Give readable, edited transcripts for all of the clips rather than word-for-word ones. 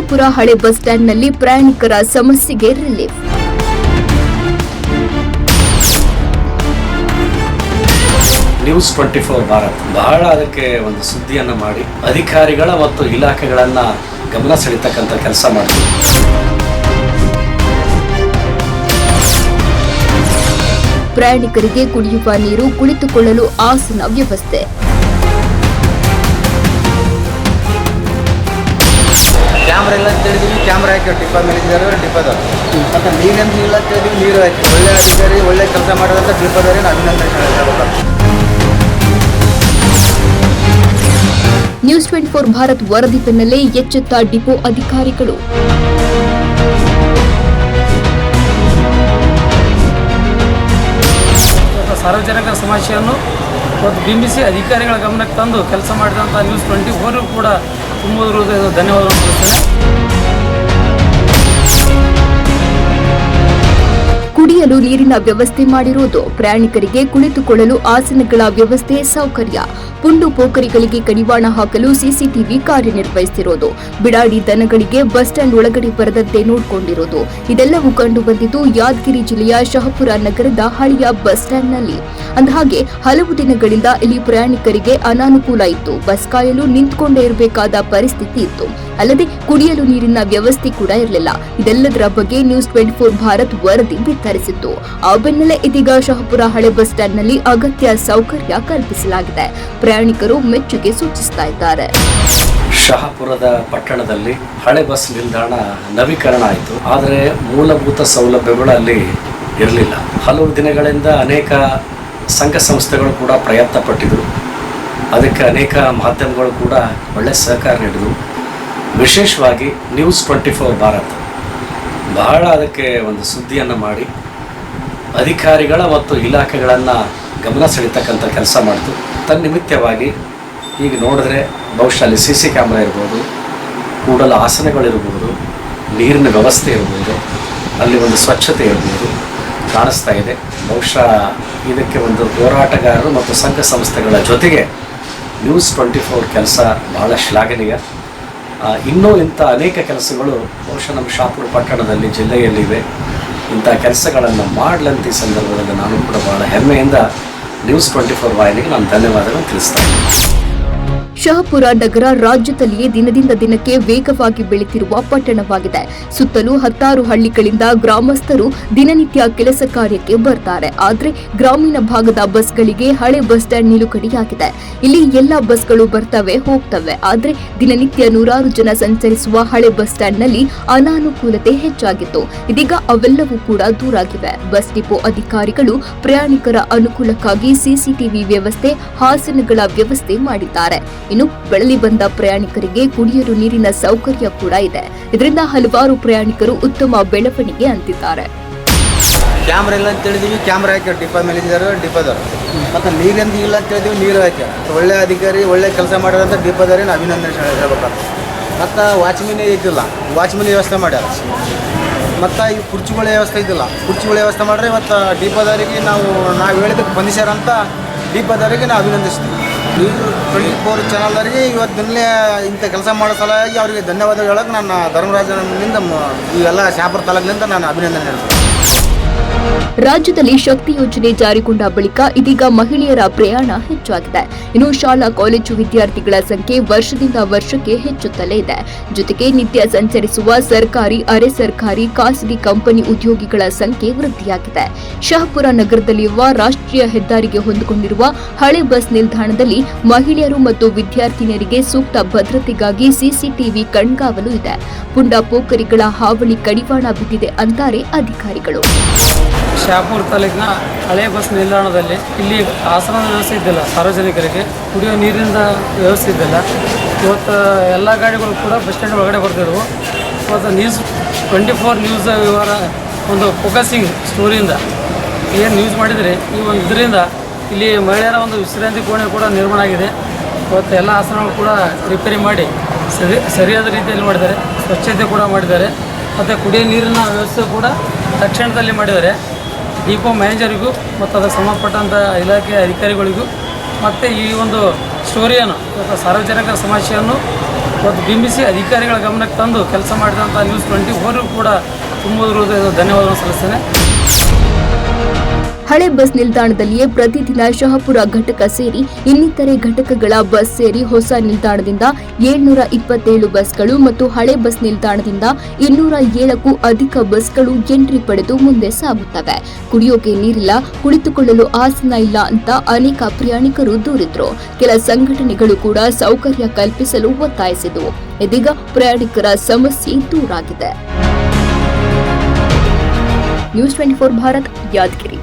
ಶಹಾಪುರ ಹಳೆ ಬಸ್ ಸ್ಟ್ಯಾಂಡ್ನಲ್ಲಿ ಪ್ರಯಾಣಿಕರ ಸಮಸ್ಯೆಗೆ ರಿಲೀಫ್. ನ್ಯೂಸ್ 24 ಭಾರತ್ ಬಹಳ ಅದಕ್ಕೆ ಒಂದು ಸುದ್ದಿಯನ್ನು ಮಾಡಿ ಅಧಿಕಾರಿಗಳ ಮತ್ತು ಇಲಾಖೆಗಳನ್ನ ಗಮನ ಸೆಳೀತಕ್ಕಂಥ ಕೆಲಸ ಮಾಡ್ತೀವಿ. ಪ್ರಯಾಣಿಕರಿಗೆ ಕುಡಿಯುವ ನೀರು, ಕುಳಿತುಕೊಳ್ಳಲು ಆಸನ ವ್ಯವಸ್ಥೆ. ಕ್ಯಾಮ್ರಾ ಇಲ್ಲ ಅಂತ ಹೇಳಿದ್ವಿ, ಕ್ಯಾಮ್ರಾ ಹಾಕಿ ಡಿಪೋ ಮೇಲೆ ಡಿಪೋದವ್ರು ಮತ್ತು ನೀರೆಂದು ಇಲ್ಲ ಅಂತ ಹೇಳಿದ್ವಿ, ನೀರು ಹಾಕಿ ಒಳ್ಳೆ ಅಧಿಕಾರಿ ಒಳ್ಳೆ ಕೆಲಸ ಮಾಡೋದಂತ ಡಿಪೋದವ್ರಿಗೆ ಅಭಿನಂದನೆ ಹೇಳ್ಬೇಕು. ನ್ಯೂಸ್ 24 ಭಾರತ್ ವರದಿ ಬೆನ್ನಲ್ಲೇ ಎಚ್ಚೆತ್ತ ಡಿಪೋ ಅಧಿಕಾರಿಗಳು. ಸಾರ್ವಜನಿಕರ ಸಮಸ್ಯೆಯನ್ನು ಬಿಂಬಿಸಿ ಅಧಿಕಾರಿಗಳ ಗಮನಕ್ಕೆ ತಂದು ಕೆಲಸ ಮಾಡಿದಂಥ ನ್ಯೂಸ್ 24 ಕೂಡ ತುಂಬ ಧನ್ಯವಾದಗಳನ್ನು ತಿಳಿಸ್ತೇನೆ. ಕುಡಿಯಲು ನೀರಿನ ವ್ಯವಸ್ಥೆ ಮಾಡಿರುವುದು, ಪ್ರಯಾಣಿಕರಿಗೆ ಕುಳಿತುಕೊಳ್ಳಲು ಆಸನಗಳ ವ್ಯವಸ್ಥೆ ಸೌಕರ್ಯ, ಪುಂಡು ಪೋಖರಿಗಳಿಗೆ ಕಡಿವಾಣ ಹಾಕಲು ಸಿಸಿಟಿವಿ ಕಾರ್ಯನಿರ್ವಹಿಸುತ್ತಿರುವುದು, ಬಿಡಾಡಿ ದನಗಳಿಗೆ ಬಸ್ ಸ್ಟ್ಯಾಂಡ್ ಒಳಗಡೆ ಬರದಂತೆ ನೋಡಿಕೊಂಡಿರುವುದು, ಇದೆಲ್ಲವೂ ಕಂಡು ಬಂದಿದ್ದು ಯಾದಗಿರಿ ಜಿಲ್ಲೆಯ ಶಹಾಪುರ ನಗರದ ಹಳೆಯ ಬಸ್ ಸ್ಟ್ಯಾಂಡ್ನಲ್ಲಿ. ಅಂದಹಾಗೆ ಹಲವು ದಿನಗಳಿಂದ ಇಲ್ಲಿ ಪ್ರಯಾಣಿಕರಿಗೆ ಅನಾನುಕೂಲ ಇತ್ತು. ಬಸ್ ಕಾಯಲು ನಿಂತುಕೊಂಡೇ ಇರಬೇಕಾದ ಪರಿಸ್ಥಿತಿ ಇತ್ತು. ಅಲ್ಲದೆ ಕುಡಿಯಲು ನೀರಿನ ವ್ಯವಸ್ಥೆ ಕೂಡ ಇರಲಿಲ್ಲ. ಇದೆಲ್ಲದರ ಬಗ್ಗೆ ನ್ಯೂಸ್ 24 ಭಾರತ್ ವರದಿ ಬಿತ್ತರಿಸಿತ್ತು. ಆ ಬೆನ್ನಲ್ಲೇ ಇದೀಗ ಶಹಾಪುರ ಹಳೆ ಬಸ್ ಸ್ಟ್ಯಾಂಡ್ನಲ್ಲಿ ಅಗತ್ಯ ಸೌಕರ್ಯ ಕಲ್ಪಿಸಲಾಗಿದೆ. ಪ್ರಯಾಣಿಕರು ಮೆಚ್ಚುಗೆ ಸೂಚಿಸ್ತಾ ಇದ್ದಾರೆ. ಶಹಾಪುರದ ಪಟ್ಟಣದಲ್ಲಿ ಹಳೆ ಬಸ್ ನಿಲ್ದಾಣ ನವೀಕರಣ ಆಯಿತು, ಆದರೆ ಮೂಲಭೂತ ಸೌಲಭ್ಯಗಳು ಅಲ್ಲಿ ಇರಲಿಲ್ಲ. ಹಲವು ದಿನಗಳಿಂದ ಅನೇಕ ಸಂಘ ಸಂಸ್ಥೆಗಳು ಕೂಡ ಪ್ರಯತ್ನ ಪಟ್ಟಿದ್ರು. ಅದಕ್ಕೆ ಅನೇಕ ಮಾಧ್ಯಮಗಳು ಕೂಡ ಒಳ್ಳೆ ಸಹಕಾರ ನೀಡಿದರು. ವಿಶೇಷವಾಗಿ ನ್ಯೂಸ್ 24 ಭಾರತ್ ಬಹಳ ಅದಕ್ಕೆ ಒಂದು ಸುದ್ದಿಯನ್ನು ಮಾಡಿ ಅಧಿಕಾರಿಗಳ ಮತ್ತು ಇಲಾಖೆಗಳನ್ನು ಗಮನ ಸೆಳೀತಕ್ಕಂಥ ಕೆಲಸ ಮಾಡಿತು. ತನ್ನಿಮಿತ್ತವಾಗಿ ಈಗ ನೋಡಿದ್ರೆ ಬಹುಶಃ ಅಲ್ಲಿ CC ಕ್ಯಾಮ್ರಾ ಇರ್ಬೋದು, ಕೂಡಲ ಆಸನಗಳಿರ್ಬೋದು, ನೀರಿನ ವ್ಯವಸ್ಥೆ ಇರ್ಬೋದು, ಅಲ್ಲಿ ಒಂದು ಸ್ವಚ್ಛತೆ ಇರ್ಬೋದು ಕಾಣಿಸ್ತಾ ಇದೆ. ಬಹುಶಃ ಇದಕ್ಕೆ ಒಂದು ಹೋರಾಟಗಾರರು ಮತ್ತು ಸಂಘ ಸಂಸ್ಥೆಗಳ ಜೊತೆಗೆ ನ್ಯೂಸ್ 24 ಕೆಲಸ ಬಹಳ ಶ್ಲಾಘನೀಯ. ಇನ್ನೂ ಇಂಥ ಅನೇಕ ಕೆಲಸಗಳು ಬಹುಶಃ ನಮ್ಮ ಶಹಾಪುರ ಪಟ್ಟಣದಲ್ಲಿ ಜಿಲ್ಲೆಯಲ್ಲಿವೆ. ಇಂಥ ಕೆಲಸಗಳನ್ನು ಮಾಡಲಂತ ಈ ಸಂದರ್ಭದಲ್ಲಿ ನಾನು ಕೂಡ ಬಹಳ ಹೆಮ್ಮೆಯಿಂದ ನ್ಯೂಸ್ 24 ವಾಹಿನಿಗೆ ನಾನು ಧನ್ಯವಾದಗಳನ್ನು ತಿಳಿಸ್ತಾ ಇದ್ದೀನಿ. ಶಹಾಪುರ ನಗರ ರಾಜ್ಯದಲ್ಲಿಯೇ ದಿನದಿಂದ ದಿನಕ್ಕೆ ವೇಗವಾಗಿ ಬೆಳೆಯುತ್ತಿರುವ ಪಟ್ಟಣವಾಗಿದೆ. ಸುತ್ತಲೂ 10 ಹಳ್ಳಿಗಳಿಂದ ಗ್ರಾಮಸ್ಥರು ದಿನನಿತ್ಯ ಕೆಲಸ ಕಾರ್ಯಕ್ಕೆ ಬರ್ತಾರೆ. ಆದರೆ ಗ್ರಾಮೀಣ ಭಾಗದ ಬಸ್ಗಳಿಗೆ ಹಳೆ ಬಸ್ ಸ್ಟ್ಯಾಂಡ್ ನಿಲುಗಡೆಯಾಗಿದೆ. ಇಲ್ಲಿ ಎಲ್ಲ ಬಸ್ಗಳು ಬರ್ತವೆ ಹೋಗ್ತವೆ. ಆದರೆ ದಿನನಿತ್ಯ ನೂರಾರು ಜನ ಸಂಚರಿಸುವ ಹಳೆ ಬಸ್ ಸ್ಟ್ಯಾಂಡ್ನಲ್ಲಿ ಅನಾನುಕೂಲತೆ ಹೆಚ್ಚಾಗಿತ್ತು. ಇದೀಗ ಅವೆಲ್ಲವೂ ಕೂಡ ದೂರಾಗಿವೆ. ಬಸ್ ಡಿಪೋ ಅಧಿಕಾರಿಗಳು ಪ್ರಯಾಣಿಕರ ಅನುಕೂಲಕ್ಕಾಗಿ ಸಿಸಿಟಿವಿ ವ್ಯವಸ್ಥೆ, ಹಾಸನಗಳ ವ್ಯವಸ್ಥೆ ಮಾಡಿದ್ದಾರೆ. ಇನ್ನು ಬೆಳಲಿ ಬಂದ ಪ್ರಯಾಣಿಕರಿಗೆ ಕುಡಿಯಲು ನೀರಿನ ಸೌಕರ್ಯ ಕೂಡ ಇದೆ. ಇದರಿಂದ ಹಲವಾರು ಪ್ರಯಾಣಿಕರು ಉತ್ತಮ ಬೆಳವಣಿಗೆ ಅಂತಿದ್ದಾರೆ. ಕ್ಯಾಮ್ರಾ ಇಲ್ಲ ಅಂತ ಹೇಳಿದ್ವಿ, ಕ್ಯಾಮ್ರಾ ಹಾಕಿ ಡಿಪೋ ಮೇಲೆ ಡಿಪೋದವ್ರು ಮತ್ತು ನೀರೆಂದು ಇಲ್ಲ ಅಂತ ಹೇಳಿದ್ವಿ, ನೀರು ಹಾಕಿ ಒಳ್ಳೆ ಅಧಿಕಾರಿ ಒಳ್ಳೆ ಕೆಲಸ ಮಾಡೋದಂತ ಡಿಪೋದವ್ರಿಗೆ ಅಭಿನಂದನೆ ಹೇಳ್ಬೇಕಾಗ್ತದೆ. ಮತ್ತು ವಾಚ್ಮನ್ ಇದ್ದಿಲ್ಲ, ವಾಚ್ಮನ್ ವ್ಯವಸ್ಥೆ ಮಾಡ್ಯಾರ. ಮತ್ತು ಈ ಕುರ್ಚಿಗಳ ವ್ಯವಸ್ಥೆ ಇದ್ದಿಲ್ಲ, ಕುರ್ಚಿಗಳ ವ್ಯವಸ್ಥೆ ಮಾಡ್ರೆ ಮತ್ತು ಡಿಪೋದವರಿಗೆ ನಾವು ಹೇಳಿದಕ್ಕೆ ಬಂದಿಸ್ಯಾರಂತ ಡಿಪೋದವರಿಗೆ ನಾವು ಅಭಿನಂದಿಸ್ತೀವಿ. ನ್ಯೂಸ್ 24 ಚಾನಲ್ದವರಿಗೆ ಇವತ್ತಿನಲ್ಲೇ ಇಂಥ ಕೆಲಸ ಮಾಡೋ ಸಲುವಾಗಿ ಅವರಿಗೆ ಧನ್ಯವಾದ ಹೇಳೋಕೆ ನಾನು ಧರ್ಮರಾಜನಿಂದ ಇವೆಲ್ಲ ಶಹಾಪುರ ತಾಲೂಕಿನಿಂದ ನಾನು ಅಭಿನಂದನೆ ಹೇಳ್ತೀನಿ. ರಾಜ್ಯದಲ್ಲಿ ಶಕ್ತಿ ಯೋಜನೆ ಜಾರಿಗೊಂಡ ಬಳಿಕ ಇದೀಗ ಮಹಿಳೆಯರ ಪ್ರಯಾಣ ಹೆಚ್ಚಾಗಿದೆ. ಇನ್ನು ಶಾಲಾ ಕಾಲೇಜು ವಿದ್ಯಾರ್ಥಿಗಳ ಸಂಖ್ಯೆ ವರ್ಷದಿಂದ ವರ್ಷಕ್ಕೆ ಹೆಚ್ಚುತ್ತಲೇ ಇದೆ. ಜೊತೆಗೆ ನಿತ್ಯ ಸಂಚರಿಸುವ ಸರ್ಕಾರಿ, ಅರೆ ಸರ್ಕಾರಿ, ಖಾಸಗಿ ಕಂಪನಿ ಉದ್ಯೋಗಿಗಳ ಸಂಖ್ಯೆ ವೃದ್ಧಿಯಾಗಿದೆ. ಶಹಾಪುರ ನಗರದಲ್ಲಿರುವ ರಾಷ್ಟ್ರೀಯ ಹೆದ್ದಾರಿಗೆ ಹೊಂದಿಕೊಂಡಿರುವ ಹಳೆ ಬಸ್ ನಿಲ್ದಾಣದಲ್ಲಿ ಮಹಿಳೆಯರು ಮತ್ತು ವಿದ್ಯಾರ್ಥಿನಿಯರಿಗೆ ಸೂಕ್ತ ಭದ್ರತೆಗಾಗಿ ಸಿಸಿಟಿವಿ ಕಣ್ಗಾವಲು ಇದೆ. ಪುಂಡ ಪೋಖರಿಗಳ ಹಾವಳಿ ಕಡಿವಾಣ ಬಿದ್ದಿದೆ ಅಂತಾರೆ ಅಧಿಕಾರಿಗಳು. ಶಹಾಪುರ ತಾಲೂಕಿನ ಹಳೆ ಬಸ್ ನಿಲ್ದಾಣದಲ್ಲಿ ಇಲ್ಲಿ ಆಸನದ ವ್ಯವಸ್ಥೆ ಇದ್ದಿಲ್ಲ, ಸಾರ್ವಜನಿಕರಿಗೆ ಕುಡಿಯೋ ನೀರಿನ ವ್ಯವಸ್ಥೆ ಇದ್ದಿಲ್ಲ. ಇವತ್ತು ಎಲ್ಲ ಗಾಡಿಗಳು ಕೂಡ ಬಸ್ ಸ್ಟ್ಯಾಂಡ್ ಒಳಗಡೆ ಬರ್ತಿದ್ವು. ಇವತ್ತು ನ್ಯೂಸ್ 24 ನ್ಯೂಸ್ ವಿವರ ಒಂದು ಫೋಕಸಿಂಗ್ ಸ್ಟೋರಿಯಿಂದ ಏನು ನ್ಯೂಸ್ ಮಾಡಿದರೆ ಈ ಒಂದು ಇದರಿಂದ ಇಲ್ಲಿ ಮಹಿಳೆಯರ ಒಂದು ವಿಶ್ರಾಂತಿ ಕೋಣೆ ಕೂಡ ನಿರ್ಮಾಣ ಆಗಿದೆ. ಇವತ್ತು ಎಲ್ಲ ಆಸನಗಳು ಕೂಡ ರಿಪೇರಿ ಮಾಡಿ ಸರಿಯಾದ ರೀತಿಯಲ್ಲಿ ಮಾಡಿದ್ದಾರೆ, ಸ್ವಚ್ಛತೆ ಕೂಡ ಮಾಡಿದ್ದಾರೆ. ಮತ್ತು ಕುಡಿಯೋ ನೀರಿನ ವ್ಯವಸ್ಥೆ ಕೂಡ ತಕ್ಷಣದಲ್ಲಿ ಮಾಡಿದ್ದಾರೆ. ಡಿಪೋ ಮ್ಯಾನೇಜರಿಗೂ ಮತ್ತು ಅದಕ್ಕೆ ಸಂಬಂಧಪಟ್ಟಂಥ ಇಲಾಖೆಯ ಅಧಿಕಾರಿಗಳಿಗೂ ಮತ್ತು ಈ ಒಂದು ಸ್ಟೋರಿಯನ್ನು ಸಾರ್ವಜನಿಕರ ಸಮಸ್ಯೆಯನ್ನು ಇವತ್ತು ಬಿಂಬಿಸಿ ಅಧಿಕಾರಿಗಳ ಗಮನಕ್ಕೆ ತಂದು ಕೆಲಸ ಮಾಡಿದಂಥ ನ್ಯೂಸ್ 24 ಕೂಡ ತುಂಬ ಧನ್ಯವಾದವನ್ನು ಸಲ್ಲಿಸ್ತೇನೆ. ಹಳೆ ಬಸ್ ನಿಲ್ದಾಣದಲ್ಲಿಯೇ ಪ್ರತಿದಿನ ಶಹಾಪುರ ಘಟಕ ಸೇರಿ ಇನ್ನಿತರೆ ಘಟಕಗಳ ಬಸ್ ಸೇರಿ ಹೊಸ ನಿಲ್ದಾಣದಿಂದ 727 ಬಸ್ಗಳು ಮತ್ತು ಹಳೆ ಬಸ್ ನಿಲ್ದಾಣದಿಂದ 207ಕ್ಕೂ ಅಧಿಕ ಬಸ್ಗಳು ಎಂಟ್ರಿ ಪಡೆದು ಮುಂದೆ ಸಾಗುತ್ತವೆ. ಕುಡಿಯೋಕೆ ನೀರಿಲ್ಲ, ಕುಳಿತುಕೊಳ್ಳಲು ಆಸನ ಇಲ್ಲ ಅಂತ ಅನೇಕ ಪ್ರಯಾಣಿಕರು ದೂರಿದ್ರು. ಕೆಲ ಸಂಘಟನೆಗಳು ಕೂಡ ಸೌಕರ್ಯ ಕಲ್ಪಿಸಲು ಒತ್ತಾಯಿಸಿದವು. ಇದೀಗ ಪ್ರಯಾಣಿಕರ ಸಮಸ್ಯೆ ದೂರಾಗಿದೆ. ನ್ಯೂಸ್ 24 ಭಾರತ್, ಯಾದಗಿರಿ.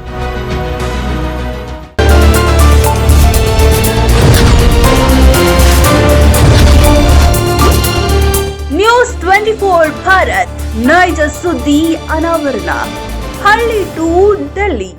ನ್ಯೂಸ್ 24 ಭಾರತ್, ನೈಜ ಸುದ್ದಿ ಅನಾವರಣ, ಹಳ್ಳಿ ಟು ಡೆಲ್ಲಿ.